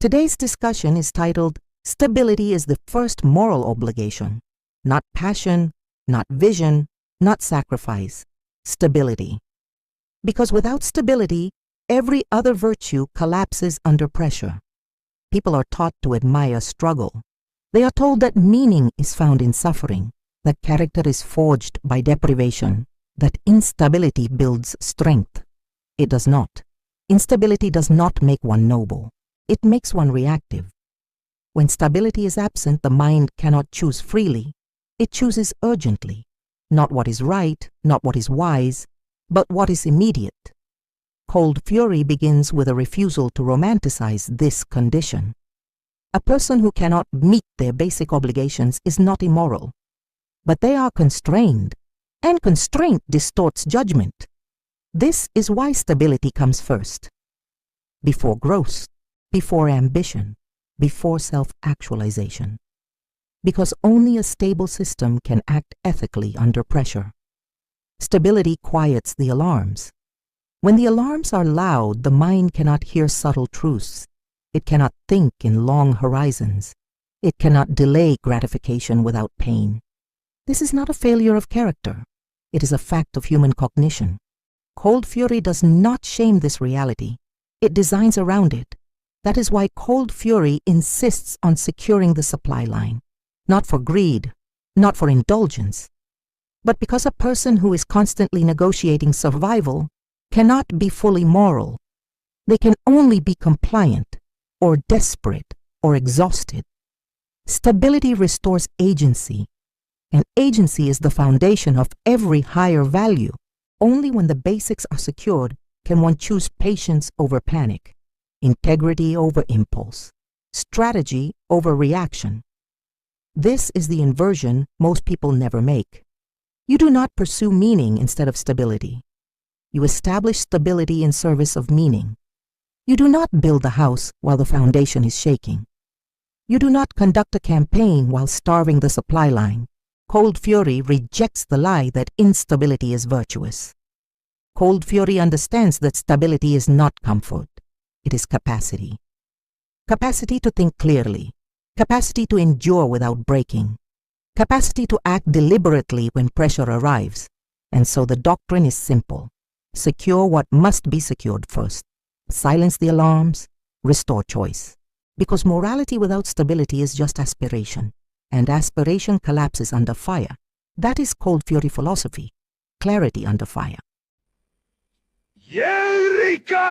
Today's discussion is titled, Stability is the First Moral Obligation. Not passion, not vision, not sacrifice. Stability. Because without stability, every other virtue collapses under pressure. People are taught to admire struggle. They are told that meaning is found in suffering, that character is forged by deprivation, that instability builds strength. It does not. Instability does not make one noble. It makes one reactive. When stability is absent, the mind cannot choose freely. It chooses urgently. Not what is right, not what is wise, but what is immediate. Cold fury begins with a refusal to romanticize this condition. A person who cannot meet their basic obligations is not immoral, but they are constrained, and constraint distorts judgment. This is why stability comes first. Before growth, before ambition, before self-actualization. Because only a stable system can act ethically under pressure. Stability quiets the alarms. When the alarms are loud, the mind cannot hear subtle truths. It cannot think in long horizons. It cannot delay gratification without pain. This is not a failure of character. It is a fact of human cognition. Cold fury does not shame this reality. It designs around it. That is why cold fury insists on securing the supply line, not for greed, not for indulgence, but because a person who is constantly negotiating survival cannot be fully moral. They can only be compliant, or desperate, or exhausted. Stability restores agency, and agency is the foundation of every higher value. Only when the basics are secured can one choose patience over panic, integrity over impulse, strategy over reaction. This is the inversion most people never make. You do not pursue meaning instead of stability. You establish stability in service of meaning. You do not build a house while the foundation is shaking. You do not conduct a campaign while starving the supply line. Cold fury rejects the lie that instability is virtuous. Cold fury understands that stability is not comfort. It is capacity. Capacity to think clearly. Capacity to endure without breaking. Capacity to act deliberately when pressure arrives. And so the doctrine is simple. Secure what must be secured first. Silence the alarms. Restore choice. Because morality without stability is just aspiration. And aspiration collapses under fire. That is cold fury philosophy. Clarity under fire. Eureka!